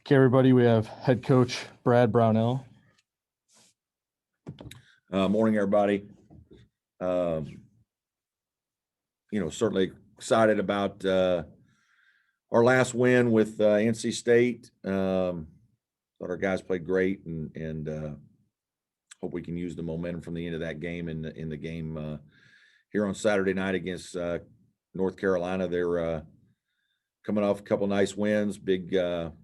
Okay, everybody, we have head coach Brad Brownell. Morning, everybody. Certainly excited about our last win with NC State. Thought our guys played great, and hope we can use the momentum from the end of that game in the game here on Saturday night against North Carolina. They're coming off a couple nice wins, big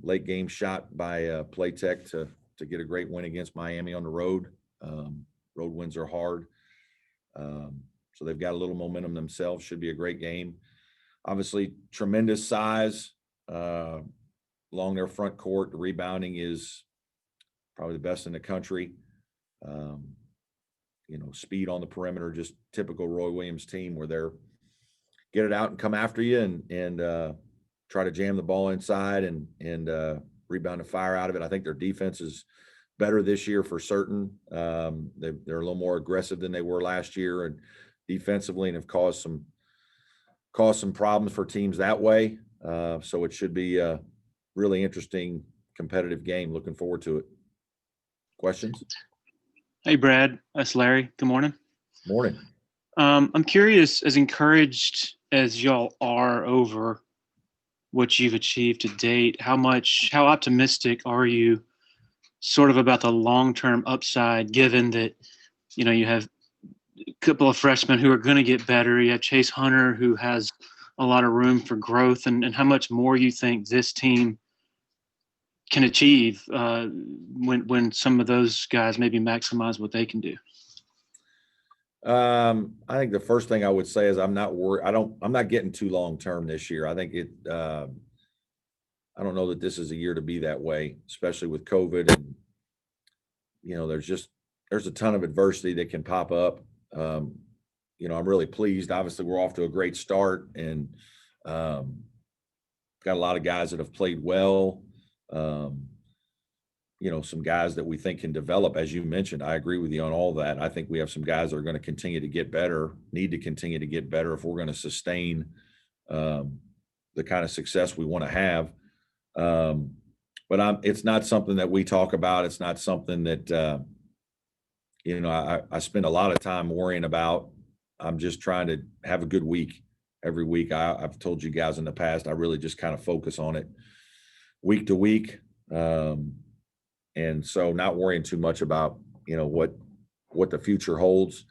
late game shot by Playtech to get a great win against Miami on the road. Road wins are hard. So they've got a little momentum themselves. Should be a great game. Obviously, tremendous size along their front court. The rebounding is probably the best in the country. Speed on the perimeter, just typical Roy Williams team where they're get it out and come after you and try to jam the ball inside and rebound and fire out of it. I think their defense is better this year for certain. They're a little more aggressive than they were last year and defensively, and have caused some problems for teams that way. So it should be a really interesting competitive game. Looking forward to it. Questions? Hey, Brad. That's Larry. Good morning. Morning. I'm curious, as encouraged as y'all are over what you've achieved to date, how optimistic are you sort of about the long-term upside, given that, you have a couple of freshmen who are going to get better. You have Chase Hunter, who has a lot of room for growth, and how much more you think this team can achieve when some of those guys maybe maximize what they can do. I think the first thing I would say is I'm not worried. I'm not getting too long-term this year. I think I don't know that this is a year to be that way, especially with COVID. And, there's a ton of adversity that can pop up. I'm really pleased. Obviously, we're off to a great start and got a lot of guys that have played well. Some guys that we think can develop, as you mentioned. I agree with you on all that. I think we have some guys that are going to continue to get better, need to continue to get better if we're going to sustain the kind of success we want to have. But it's not something that we talk about. It's not something that, I spend a lot of time worrying about. I'm just trying to have a good week every week. I've told you guys in the past, I really just kind of focus on it week to week. And so not worrying too much about, what the future holds.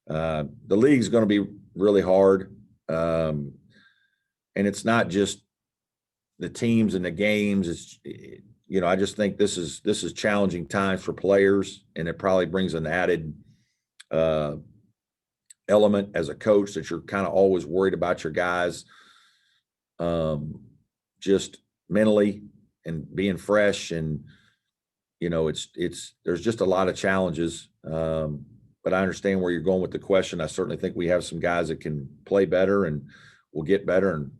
The league's going to be really hard. And it's not just the teams and the games. It's, I just think this is challenging times for players, and it probably brings an added element as a coach that you're kind of always worried about your guys just mentally and being fresh. And, there's just a lot of challenges. But I understand where you're going with the question. I certainly think we have some guys that can play better and will get better, and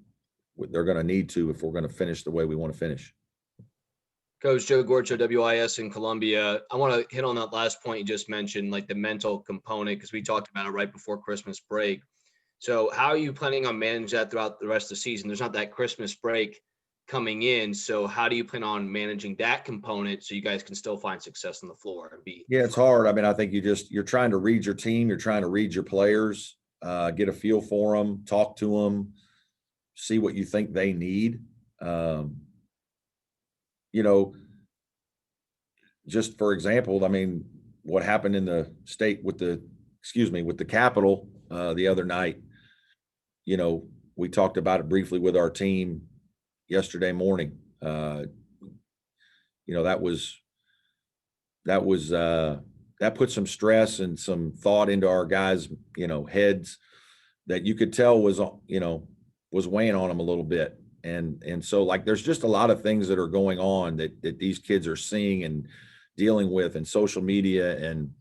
they're going to need to if we're going to finish the way we want to finish. Coach Joe Gorcho, WIS in Columbia. I want to hit on that last point you just mentioned, like the mental component, because we talked about it right before Christmas break. So how are you planning on managing that throughout the rest of the season? There's not that Christmas break coming in. So how do you plan on managing that component so you guys can still find success on the floor and be? Yeah, it's hard. I mean, I think you're trying to read your team. You're trying to read your players, get a feel for them, talk to them, see what you think they need. Just for example, I mean, what happened in the state with the Capitol the other night, we talked about it briefly with our team yesterday morning. That put some stress and some thought into our guys, heads that you could tell was weighing on them a little bit. And so like, there's just a lot of things that are going on that these kids are seeing and dealing with in social media. And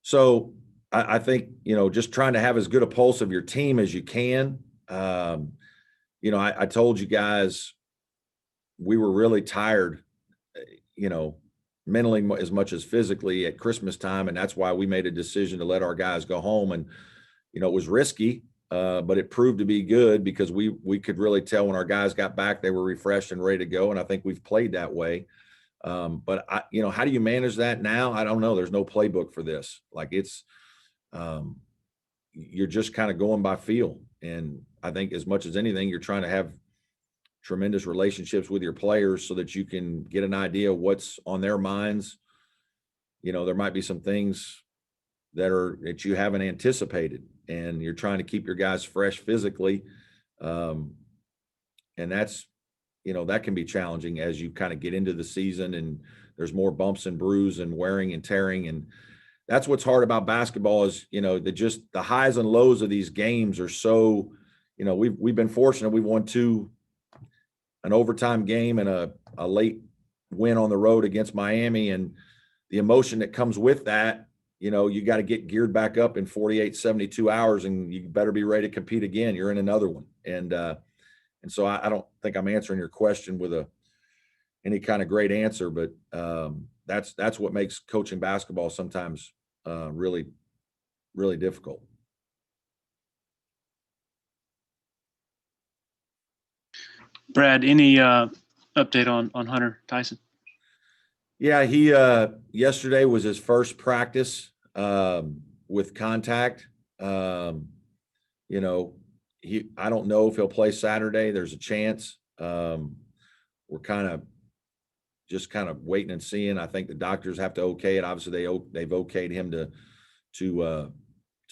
so I think, just trying to have as good a pulse of your team as you can. I told you guys we were really tired, mentally as much as physically at Christmas time. And that's why we made a decision to let our guys go home. And, it was risky. but it proved to be good because we could really tell when our guys got back, they were refreshed and ready to go. And I think we've played that way. But how do you manage that now? I don't know. There's no playbook for this. Like it's, you're just kind of going by feel. And I think as much as anything, you're trying to have tremendous relationships with your players so that you can get an idea of what's on their minds. There might be some things that you haven't anticipated, and you're trying to keep your guys fresh physically. And that's, that can be challenging as you kind of get into the season and there's more bumps and bruises and wearing and tearing. And that's what's hard about basketball is, the highs and lows of these games are so, we've been fortunate. We've won an overtime game and a late win on the road against Miami. And the emotion that comes with that, you got to get geared back up in 48, 72 hours, and you better be ready to compete again. You're in another one. And so I don't think I'm answering your question with any kind of great answer, but that's what makes coaching basketball sometimes really, really difficult. Brad, any update on Hunter Tyson? Yeah, he yesterday was his first practice with contact. I don't know if he'll play Saturday. There's a chance. We're kind of waiting and seeing. I think the doctors have to okay it. Obviously, they've okayed him to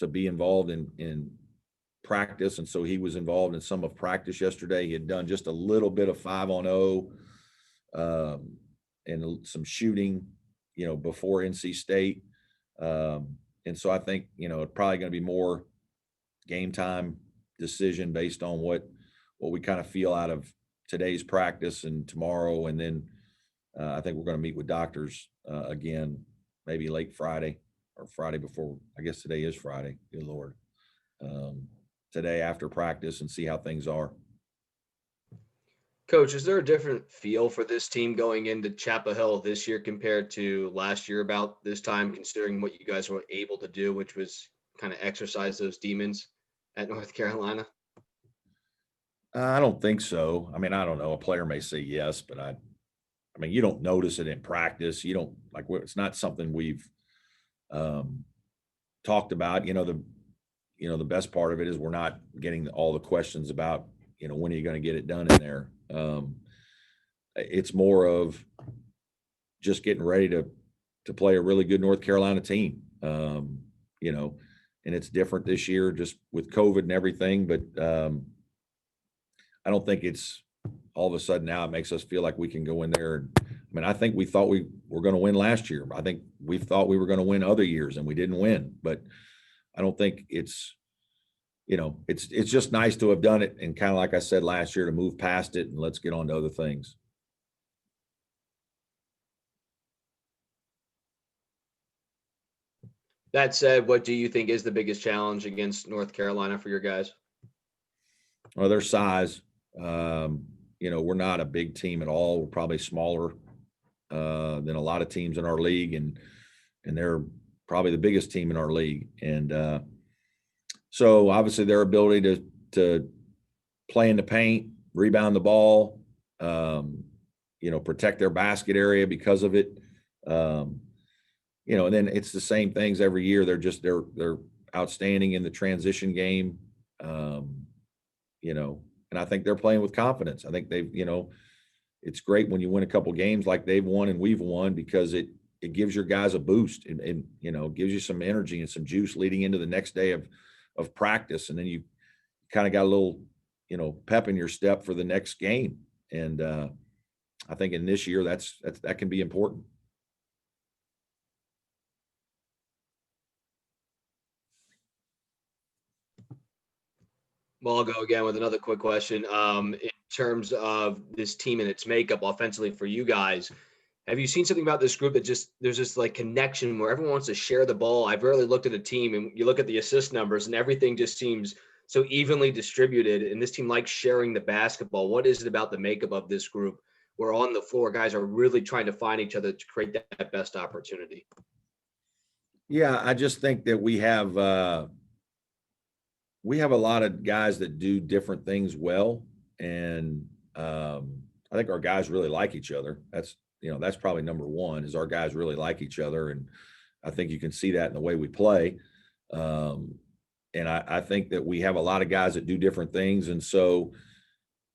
be involved in practice, and so he was involved in some of practice yesterday. He had done just a little bit of 5-on-0 and some shooting, before NC State. And so I think, it's probably going to be more game time decision based on what we kind of feel out of today's practice and tomorrow. And then I think we're going to meet with doctors again, maybe late Friday or Friday before. I guess today is Friday. Good Lord. Today after practice and see how things are. Coach, is there a different feel for this team going into Chapel Hill this year compared to last year about this time, considering what you guys were able to do, which was kind of exercise those demons at North Carolina? I don't think so. I mean, I don't know. A player may say yes, but I mean, you don't notice it in practice. You don't it's not something we've talked about. The best part of it is we're not getting all the questions about, when are you going to get it done in there? It's more of just getting ready to play a really good North Carolina team. And it's different this year just with COVID and everything, but I don't think it's all of a sudden now it makes us feel like we can go in there. I think we thought we were going to win last year. I think we thought we were going to win other years and we didn't win, but I don't think it's just nice to have done it. And kind of like I said last year, to move past it and let's get on to other things. That said, what do you think is the biggest challenge against North Carolina for your guys? Well, their size. We're not a big team at all. We're probably smaller than a lot of teams in our league, and they're probably the biggest team in our league. And so obviously their ability to play in the paint, rebound the ball, protect their basket area because of it. And then it's the same things every year. They're outstanding in the transition game. And I think they're playing with confidence. I think they've, it's great when you win a couple games like they've won and we've won, because it gives your guys a boost and gives you some energy and some juice leading into the next day of practice. And then you kind of got a little, pep in your step for the next game. And I think in this year that can be important. Well, I'll go again with another quick question. In terms of this team and its makeup offensively for you guys, have you seen something about this group that there's this like connection where everyone wants to share the ball? I've rarely looked at a team and you look at the assist numbers and everything just seems so evenly distributed, and this team likes sharing the basketball. What is it about the makeup of this group where on the floor guys are really trying to find each other to create that best opportunity? Yeah, I just think that we have we have a lot of guys that do different things well. And I think our guys really like each other. That's probably number one, is our guys really like each other. And I think you can see that in the way we play. And I think that we have a lot of guys that do different things. And so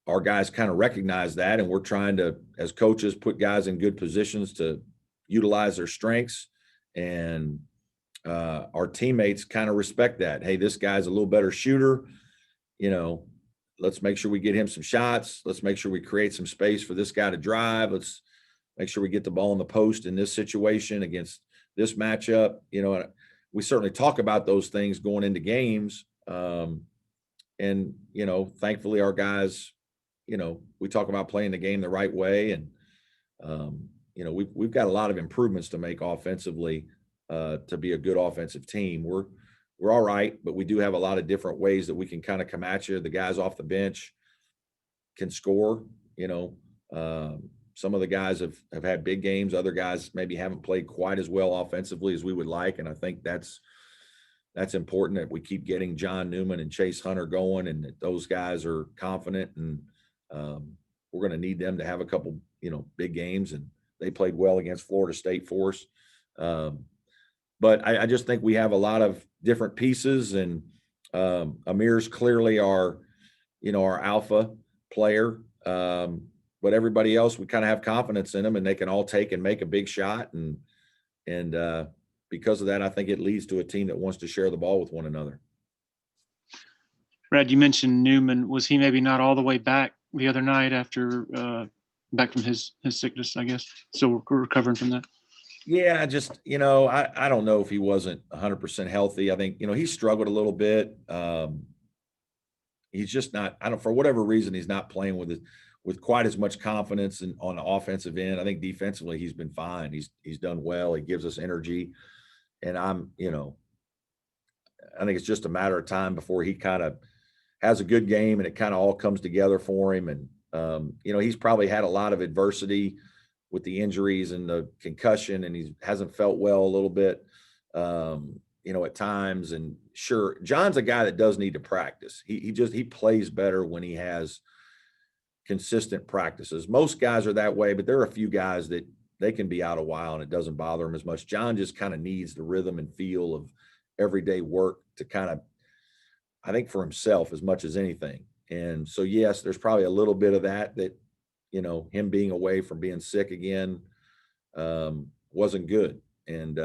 our guys kind of recognize that. And we're trying to, as coaches, put guys in good positions to utilize their strengths. And our teammates kind of respect that. Hey, this guy's a little better shooter. Let's make sure we get him some shots. Let's make sure we create some space for this guy to drive. Let's make sure we get the ball in the post in this situation against this matchup. We certainly talk about those things going into games. And thankfully our guys, we talk about playing the game the right way. And, we've got a lot of improvements to make offensively to be a good offensive team. We're all right, but we do have a lot of different ways that we can kind of come at you. The guys off the bench can score, some of the guys have had big games. Other guys maybe haven't played quite as well offensively as we would like. And I think that's important, that we keep getting John Newman and Chase Hunter going, and that those guys are confident. And we're going to need them to have a couple, big games. And they played well against Florida State for us. But I just think we have a lot of different pieces, and Aamir's clearly our alpha player. But everybody else, we kind of have confidence in them, and they can all take and make a big shot. And because of that, I think it leads to a team that wants to share the ball with one another. Brad, you mentioned Newman. Was he maybe not all the way back the other night after back from his sickness, I guess? Still recovering from that? Yeah, just, I don't know if he wasn't 100% healthy. I think, he struggled a little bit. He's just not, for whatever reason, he's not playing with quite as much confidence on the offensive end. I think defensively he's been fine. He's done well. He gives us energy. And I think it's just a matter of time before he kind of has a good game and it kind of all comes together for him. And, he's probably had a lot of adversity with the injuries and the concussion, and he hasn't felt well a little bit, at times. And sure, John's a guy that does need to practice. He plays better when he has consistent practices. Most guys are that way, but there are a few guys that they can be out a while and it doesn't bother them as much. John just kind of needs the rhythm and feel of everyday work to kind of, I think, for himself as much as anything. And so, yes, there's probably a little bit of that, him being away from being sick again wasn't good. And,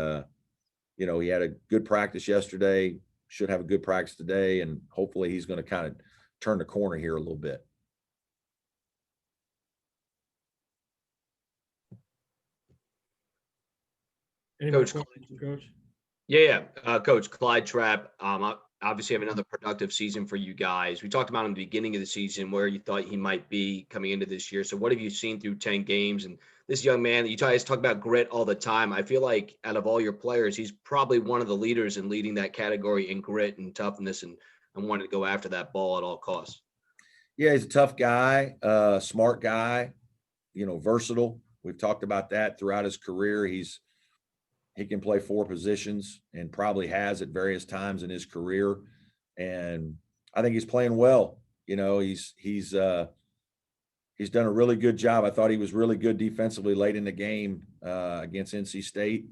he had a good practice yesterday, should have a good practice today, and hopefully he's going to kind of turn the corner here a little bit. Any more Coach. questions, Coach? Yeah. Coach, Clyde Trapp, obviously have another productive season for you guys. We talked about him at the beginning of the season, where you thought he might be coming into this year. So what have you seen through 10 games? And this young man, you guys talk about grit all the time. I feel like out of all your players, he's probably one of the leaders in leading that category in grit and toughness and wanting to go after that ball at all costs. Yeah, he's a tough guy, smart guy, versatile. We've talked about that throughout his career. He can play 4 positions and probably has at various times in his career. And I think he's playing well. He's done a really good job. I thought he was really good defensively late in the game against NC State.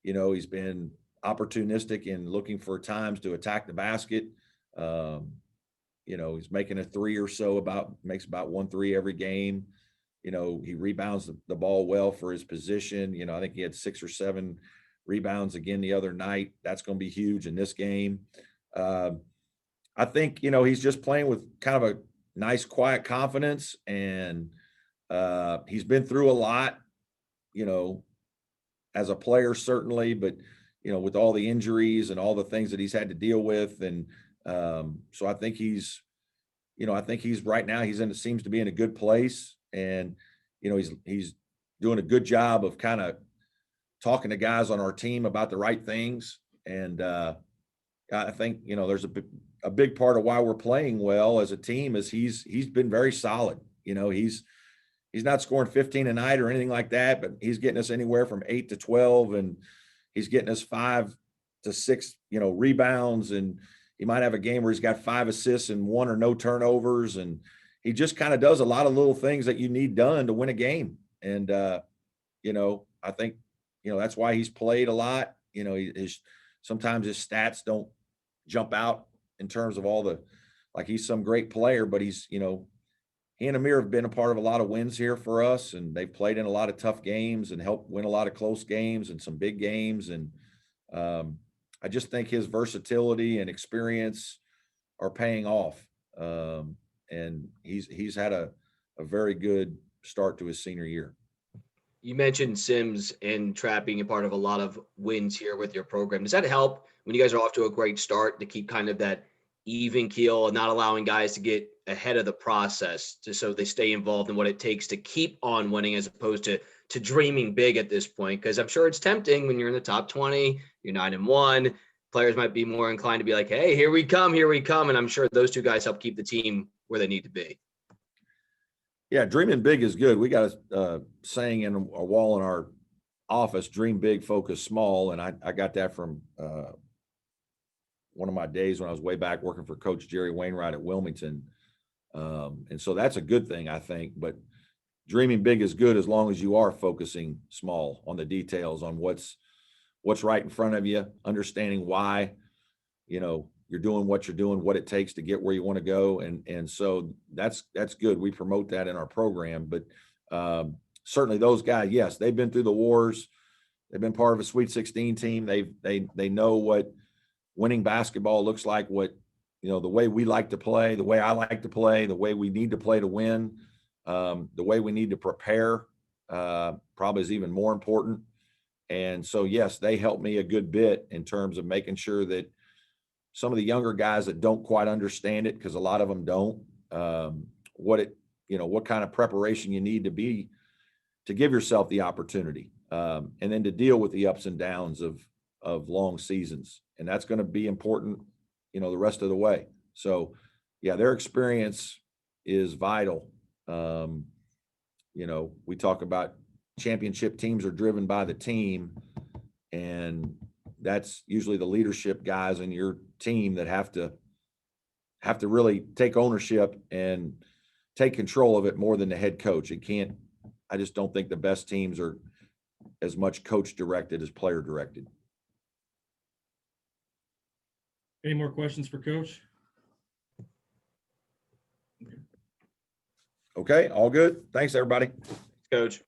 He's been opportunistic in looking for times to attack the basket. He's making a 3 or so, makes about 1 3 every game. He rebounds the ball well for his position. I think he had 6 or 7 rebounds again the other night. That's going to be huge in this game. I think, he's just playing with kind of a nice, quiet confidence. And he's been through a lot, as a player, certainly, but, with all the injuries and all the things that he's had to deal with. And so I think he's right now, seems to be in a good place. And, he's doing a good job of kind of talking to guys on our team about the right things. And I think, there's a big part of why we're playing well as a team is he's been very solid. He's not scoring 15 a night or anything like that, but he's getting us anywhere from 8 to 12, and he's getting us 5 to 6, rebounds. And, he might have a game where he's got 5 assists and 1 or no turnovers. And he just kind of does a lot of little things that you need done to win a game. And, I think, that's why he's played a lot. Sometimes his stats don't jump out in terms of like he's some great player, but he's, he and Aamir have been a part of a lot of wins here for us, and they've played in a lot of tough games and helped win a lot of close games and some big games. And I just think his versatility and experience are paying off. And he's had a very good start to his senior year. You mentioned Sims and Trapp being a part of a lot of wins here with your program. Does that help when you guys are off to a great start to keep kind of that even keel and not allowing guys to get ahead of the process, just so they stay involved in what it takes to keep on winning as opposed to dreaming big at this point? Because I'm sure it's tempting when you're in the top 20, you're 9-1. Players might be more inclined to be like, hey, here we come. And I'm sure those two guys help keep the team where they need to be. Yeah, dreaming big is good. We got a saying in a wall in our office: dream big, focus small. And I got that from one of my days when I was way back working for Coach Jerry Wainwright at Wilmington. And so that's a good thing, I think. But dreaming big is good as long as you are focusing small on the details, on what's right in front of you, understanding why, you're doing what you're doing, what it takes to get where you want to go. And so that's good. We promote that in our program. But certainly those guys, yes, they've been through the wars. They've been part of a Sweet 16 team. They know what winning basketball looks like, what, the way we like to play, the way I like to play, the way we need to play to win, the way we need to prepare, probably is even more important. And so, yes, they helped me a good bit in terms of making sure that some of the younger guys that don't quite understand it, because a lot of them don't, what kind of preparation you need to be to give yourself the opportunity, and then to deal with the ups and downs of long seasons. And that's going to be important, the rest of the way. So, yeah, their experience is vital. We talk about championship teams are driven by the team, and that's usually the leadership guys in your team that have to really take ownership and take control of it more than the head coach. I just don't think the best teams are as much coach directed as player directed. Any more questions for Coach? Okay, all good. Thanks, everybody. Coach.